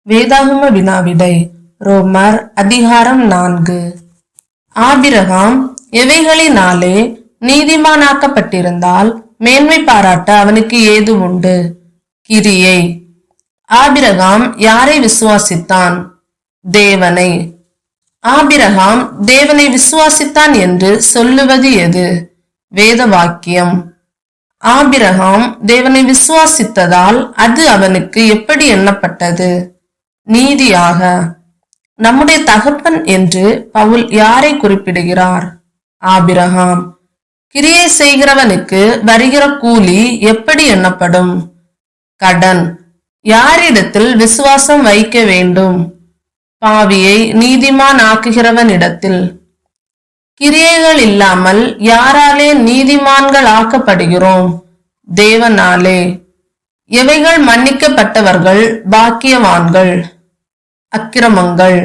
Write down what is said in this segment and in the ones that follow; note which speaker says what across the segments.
Speaker 1: வேதாகம வினாவிடை ரோமர் அதிகாரம் 4. ஆபிரகாம் எவைகளினாலே நீதிமானாக்கப்பட்டிருந்தால் மேன்மை பாராட்ட அவனுக்கு ஏது உண்டு? கிரியை. ஆபிரகாம் யாரை விசுவாசித்தான்? தேவனை. ஆபிரகாம் தேவனை விசுவாசித்தான் என்று சொல்லுவது எது? வேத வாக்கியம். ஆபிரகாம் தேவனை விசுவாசித்ததால் அது அவனுக்கு எப்படி எண்ணப்பட்டது? நீதியாக. நம்முடைய தகப்பன் என்று பவுல் யாரை குறிப்பிடுகிறார்? ஆபிரகாம். கிரியை செய்கிறவனுக்கு வருகிற கூலி எப்படி எண்ணப்படும்? கடன். யாரிடத்தில் விசுவாசம் வைக்க வேண்டும்? பாவியை நீதிமான் ஆக்குகிறவனிடத்தில். கிரியைகள் இல்லாமல் யாராலே நீதிமான்கள் ஆக்கப்படுகிறோம்? தேவனாலே. எவைகள் மன்னிக்கப்பட்டவர்கள் பாக்கியவான்கள்? அக்கிரமங்கள்.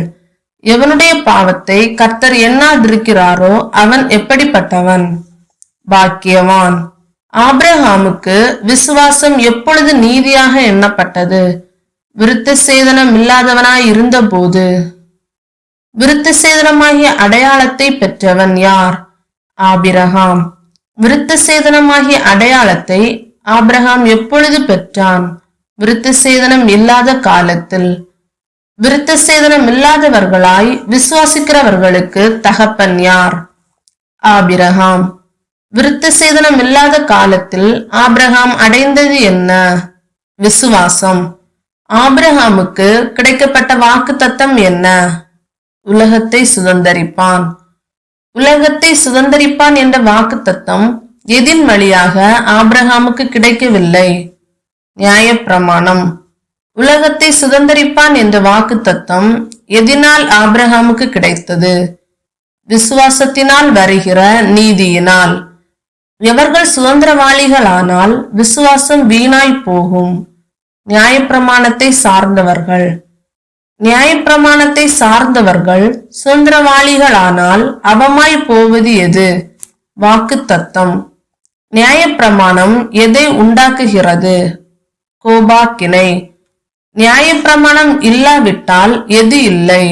Speaker 1: எவனுடைய பாவத்தை கர்த்தர் எண்ணாதிருக்கிறாரோ அவன் எப்படிப்பட்டவன்? பாக்கியவான். ஆபிரகாமுக்கு விசுவாசம் எப்பொழுது நீதியாக எண்ணப்பட்டது? விருத்த சேதனம் இல்லாதவனாய் இருந்த போது. விருத்த சேதனமாகிய அடையாளத்தை பெற்றவன் யார்? ஆபிரகாம். விருத்த சேதனமாகிய அடையாளத்தை ஆபிரகாம் எப்பொழுது பெற்றான்? விருத்த சேதனம் இல்லாத காலத்தில். விருத்த சேதனம் இல்லாதவர்களாய் விசுவாசிக்கிறவர்களுக்கு தகப்பன் யார்? ஆபிரகாம். விருத்த சேதனம் இல்லாத காலத்தில் ஆபிரகாம் அடைந்தது என்ன? விசுவாசம். ஆபிரகாமுக்கு கிடைக்கப்பட்ட வாக்குத்தத்தம் என்ன? உலகத்தை சுதந்தரிப்பான். உலகத்தை சுதந்தரிப்பான் என்ற வாக்குத்தத்தம் எதின் வழியாக ஆபிரகாமுக்கு கிடைக்கவில்லை? நியாயப்பிரமாணம். உலகத்தை சுதந்தரிப்பான் என்ற வாக்குத்தத்தம் எதினால் ஆபிரகாமுக்கு கிடைத்தது? விசுவாசத்தினால் வருகிற நீதியினால். எவர்கள் சுதந்திரவாளிகளானால் விசுவாசம் வீணாய் போகும். நியாயப்பிரமாணத்தை சார்ந்தவர்கள். நியாயப்பிரமாணத்தை சார்ந்தவர்கள் சுதந்திரவாளிகளானால் அவமாய் போவது எது? வாக்குத்தத்தம். நியாயப்பிரமாணம் எதை உண்டாக்குகிறது? கோபாக்கினை. நியாயப்பிரமாணம் இல்லாவிட்டால் எது இல்லை?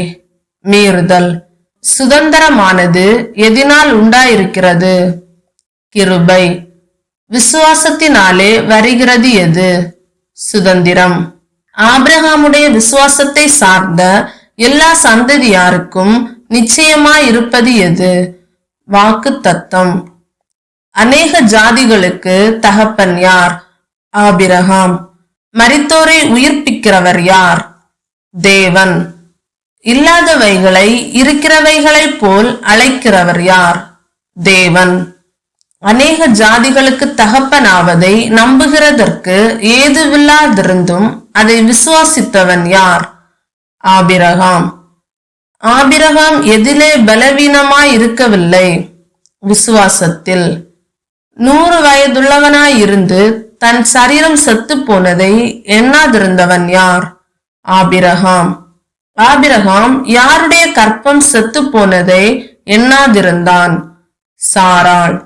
Speaker 1: மீறுதல். சுதந்திரமானது எதினால் உண்டாயிருக்கிறது? கிருபை. விசுவாசத்தினாலே வருகிறது எது? சுதந்திரம். ஆபிரகாமுடைய விசுவாசத்தை சார்ந்த எல்லா சந்ததியாருக்கும் நிச்சயமாயிருப்பது எது? வாக்குத்தத்தம். அநேக ஜாதிகளுக்கு தகப்பன் யார்? ஆபிரகாம். மரித்தோரை உயிர்ப்பிக்கிறவர் யார்? தேவன். இல்லாதவைகளை இருக்கிறவைகளைப் போல் அழைக்கிறவர் யார்? தேவன். அநேக ஜாதிகளுக்கு தகப்பனாவதை நம்புகிறதற்கு ஏதுவில்லாதிருந்தும் அதை விசுவாசித்தவன் யார்? ஆபிரகாம். ஆபிரகாம் எதிலே பலவீனமாய் இருக்கவில்லை? விசுவாசத்தில். 100 வயதுள்ளவனாயிருந்து தன் சரீரம் செத்து போனதை எண்ணாதிருந்தவன் யார்? ஆபிரகாம். ஆபிரகாம் யாருடைய கற்பம் செத்து போனதை எண்ணாதிருந்தான்? சாராள்.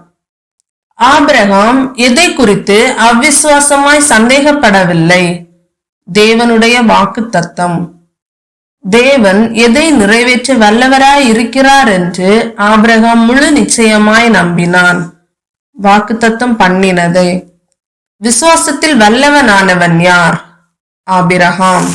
Speaker 1: ஆபிரகாம் எதை குறித்து அவ்விசுவாசமாய் சந்தேகப்படவில்லை? தேவனுடைய வாக்குத்தத்தம். தேவன் எதை நிறைவேற்ற வல்லவராய் இருக்கிறார் என்று ஆபிரகாம் முழு நிச்சயமாய் நம்பினான். வாக்குத்தத்தம் பண்ணினதை. விசுவாசத்தில் வல்லவனானவன் யார்? ஆபிரகாம்.